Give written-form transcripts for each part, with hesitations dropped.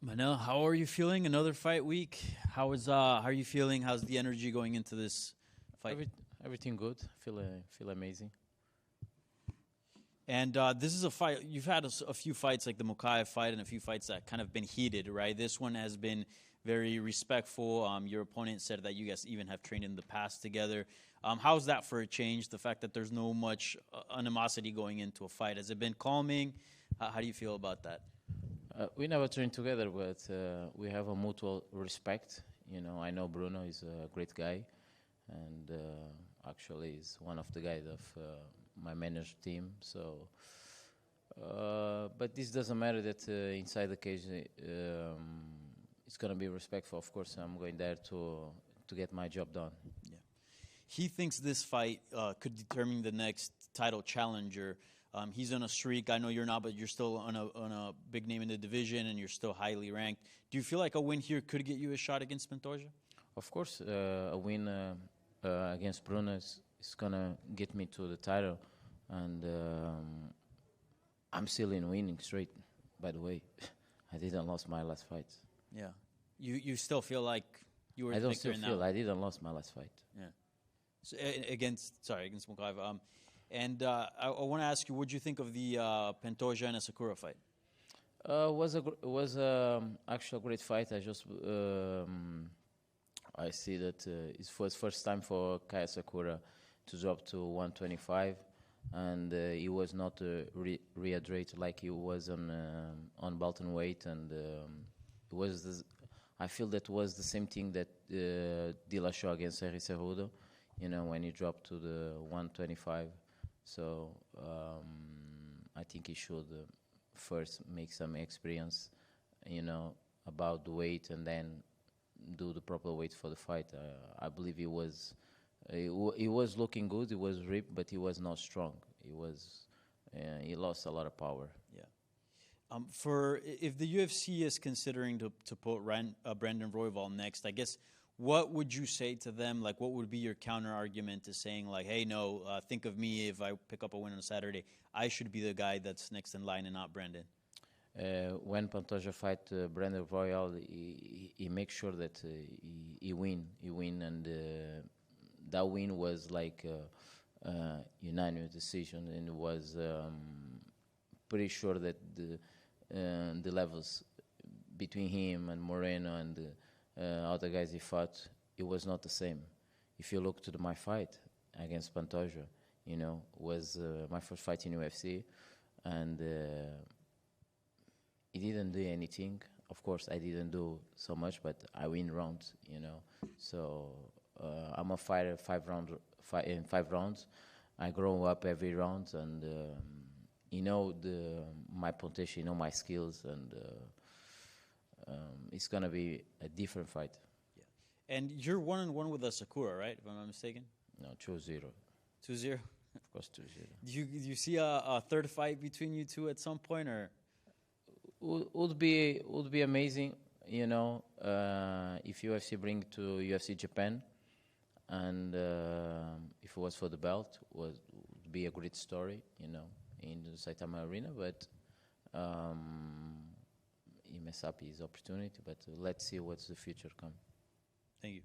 Manel, how are you feeling? Another fight week. How are you feeling? How's the energy going into this fight? Everything good. Feel amazing. And this is a fight. You've had a few fights like the Mokaev fight and a few fights that kind of been heated, right? This one has been very respectful. Your opponent said that you guys even have trained in the past together. How's that for a change? The fact that there's no much animosity going into a fight. Has it been calming? How do you feel about that? We never trained together, but we have a mutual respect. I know Bruno is a great guy, and actually is one of the guys of my manager team. So, but this doesn't matter that inside the cage it's going to be respectful. Of course, I'm going there to get my job done. Yeah. He thinks this fight could determine the next title challenger. He's on a streak. I know you're not, but you're still on a big name in the division, and you're still highly ranked. Do you feel like a win here could get you a shot against Pantoja? Of course, a win against Bruno is going to get me to the title. And I'm still in winning streak, by the way. I didn't lose my last fight. Yeah. You still feel like you were I the don't victor still feel I didn't lose my last fight. Yeah. So, against Mokaev. And I want to ask you, what do you think of the Pantoja and Asakura fight? Was actually a great fight. I see that it was first time for Kai Asakura to drop to 125, and he was not rehydrated like he was on Beltran weight, and it was. I feel that was the same thing that Dillashaw against Henry Cejudo, when he dropped to the 125. So I think he should first make some experience, about the weight, and then do the proper weight for the fight. I believe he was looking good. He was ripped, but he was not strong. He lost a lot of power. Yeah. If the UFC is considering to put Brandon Royval next, I guess. What would you say to them? Like, what would be your counter argument to saying, like, hey, no, think of me if I pick up a win on a Saturday. I should be the guy that's next in line and not Brandon. When Pantoja fight Brandon Royval, he makes sure that he win, and that win was like a unanimous decision, and it was pretty sure that the levels between him and Moreno and other guys he fought, it was not the same. If you look to my fight against Pantoja, was my first fight in UFC, and he didn't do anything. Of course, I didn't do so much, but I win rounds, So I'm a fighter, in 5 rounds. I grow up every round, and my potential, my skills, and it's gonna be a different fight. Yeah. And you're 1-1 with Asakura, right? If I'm not mistaken. No, 2-0. 2-0. Of course, 2-0. Do you see a third fight between you two at some point, or? Would be amazing, if UFC bring to UFC Japan, and if it was for the belt, would be a great story, in the Saitama Arena, but. He messed up his opportunity, but let's see what's the future come. Thank you.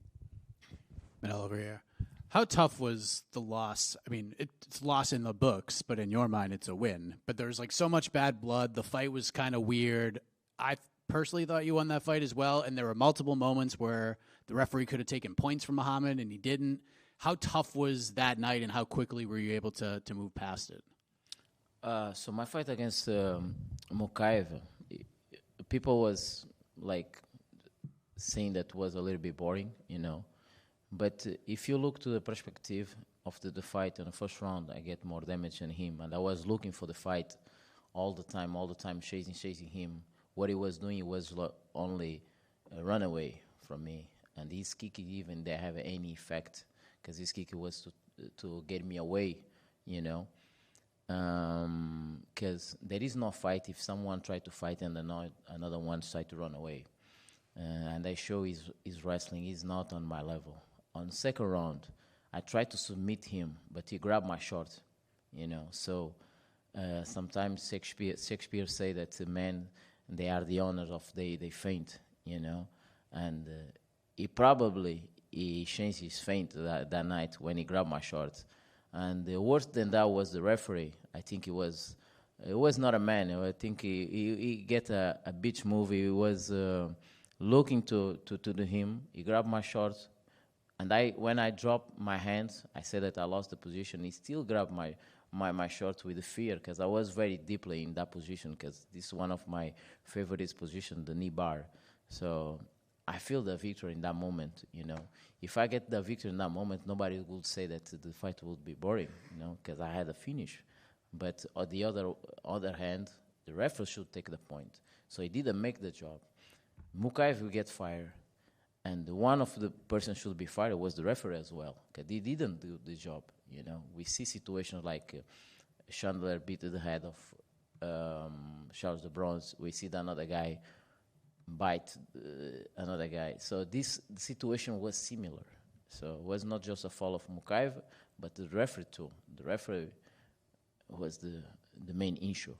Manel over here. How tough was the loss? I mean, it's loss in the books, but in your mind, it's a win. But there's like so much bad blood. The fight was kind of weird. I personally thought you won that fight as well, and there were multiple moments where the referee could have taken points from Muhammad, and he didn't. How tough was that night, and how quickly were you able to move past it? So my fight against Mokaev, people was like saying that was a little bit boring, But if you look to the perspective of the fight in the first round, I get more damage than him. And I was looking for the fight all the time, chasing him. What he was doing was only a runaway from me. And his kick even didn't have any effect, because his kick was to get me away, Because there is no fight if someone tried to fight and another one tried to run away. And I show his wrestling is not on my level. On the second round, I tried to submit him, but he grabbed my short, So sometimes Shakespeare say that the man they are the owners of they feint, and he changed his feint that night when he grabbed my shorts, and worse than that was the referee. I think it was not a man. I think he get a bitch move. He was looking to him. He grabbed my shorts, and when I dropped my hands, I said that I lost the position. He still grabbed my shorts with fear, because I was very deeply in that position, because this is one of my favorite positions, the knee bar. So I feel the victory in that moment, If I get the victory in that moment, nobody would say that the fight would be boring, because I had a finish. But on the other hand, the referee should take the point. So he didn't make the job. Mokaev will get fired, and one of the person should be fired was the referee as well, because he didn't do the job. We see situations like Chandler beat the head of Charles de Bronze. We see that another guy bite another guy. So this situation was similar. So it was not just a fall of Mokaev, but the referee too. The referee was the main issue.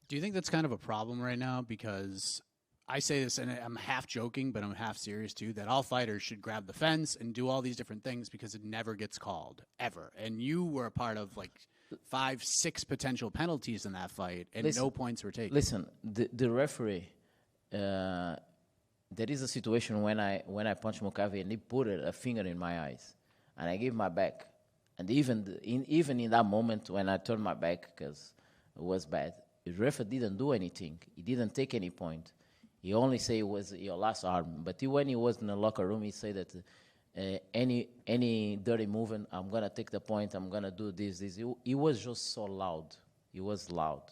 Do you think that's kind of a problem right now? Because I say this, and I'm half joking, but I'm half serious too, that all fighters should grab the fence and do all these different things because it never gets called, ever. And you were a part of 5-6 potential penalties in that fight, and no points were taken. Listen, the referee, there is a situation when I punched Mokaev and he put a finger in my eyes, and I gave my back. And even in that moment when I turned my back, because it was bad, the referee didn't do anything. He didn't take any point. He only said it was your last arm. But when he was in the locker room, he said that any dirty movement, I'm going to take the point, I'm going to do this. He was just so loud. He was loud.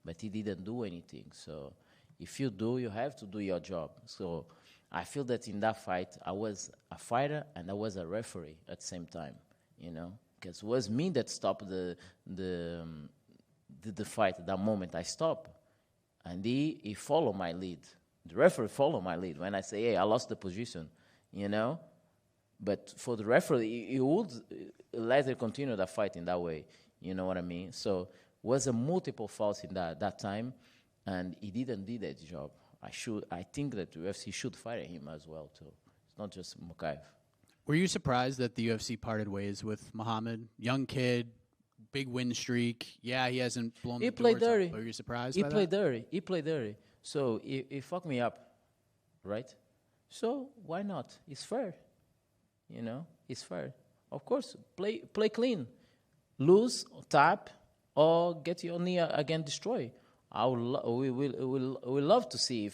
But he didn't do anything. So if you do, you have to do your job. So I feel that in that fight, I was a fighter and I was a referee at the same time, Because it was me that stopped the fight at that moment. I stopped. And he followed my lead. The referee followed my lead when I say, hey, I lost the position, But for the referee, he would let it continue the fight in that way, you know what I mean? So it was a multiple faults in that time, and he didn't do that job. I think that the UFC should fire him as well, too. It's not just Mokaev. Were you surprised that the UFC parted ways with Muhammad? Young kid, big win streak. Yeah, he hasn't blown the doors up, but were you surprised by that? He played dirty. So he fucked me up, right? So why not? It's fair, It's fair. Of course, play clean, lose, tap, or get your knee again destroyed. We will love to see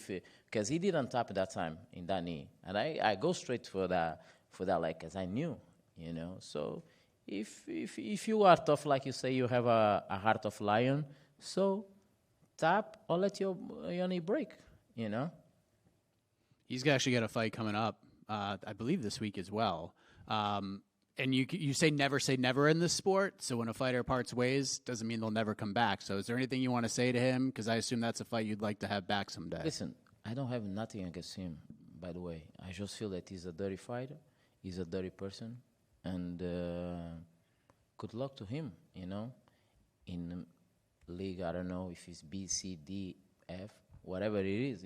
because he didn't tap at that time in that knee, and I go straight for that because I knew, So if you are tough, like you say, you have a heart of lion, so tap or let your knee break, He's actually got a fight coming up, I believe this week as well. And you say never in this sport. So when a fighter parts ways, doesn't mean they'll never come back. So is there anything you want to say to him? Because I assume that's a fight you'd like to have back someday. Listen, I don't have nothing against him, by the way. I just feel that he's a dirty fighter. He's a dirty person. And good luck to him, In league, I don't know if it's B, C, D, F, whatever it is,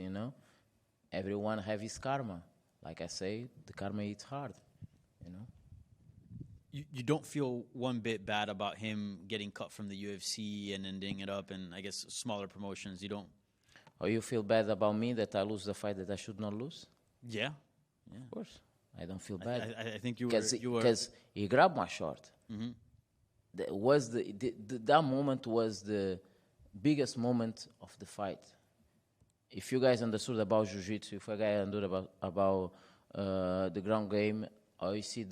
Everyone have his karma. Like I say, the karma hits hard, You don't feel one bit bad about him getting cut from the UFC and ending it up in, I guess, smaller promotions. You don't? Or you feel bad about me that I lose the fight that I should not lose? Yeah. Of course. I don't feel bad. I think you were... Because he grabbed my short. Mm-hmm. That moment was the biggest moment of the fight. If you guys understood about jiu-jitsu, if you guys understood about the ground game, or you see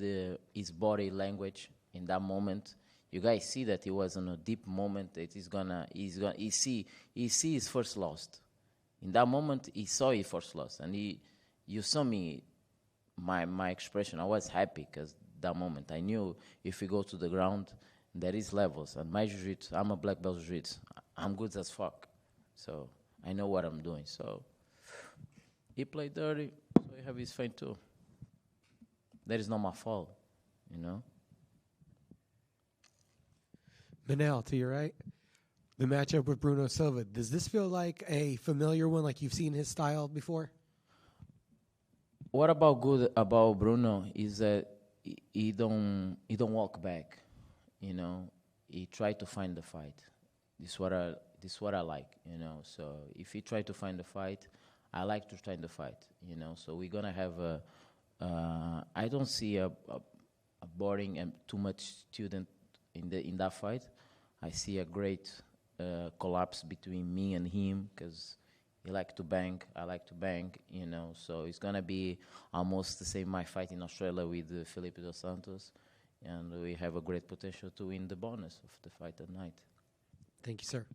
his body language in that moment, you guys see that he was in a deep moment that he see his first loss. In that moment, he saw his first loss, and you saw me, my expression. I was happy because that moment I knew if we go to the ground, there is levels. And my jiu-jitsu, I'm a black belt jiu-jitsu. I'm good as fuck, so I know what I'm doing. So he played dirty, so he have his fight too. That is not my fault, Manel, to your right. the matchup with Bruno Silva. Does this feel like a familiar one, like you've seen his style before? What about good about Bruno is that he don't walk back, you know. He try to find the fight. This is what I like, you know. So if he try to find the fight, I like to find the fight, you know. So we're gonna have a. I don't see a boring and too much student in that fight. I see a great collapse between me and him because he like to bang, I like to bang, you know. So it's gonna be almost the same my fight in Australia with Felipe dos Santos, and we have a great potential to win the bonus of the fight at night. Thank you, sir.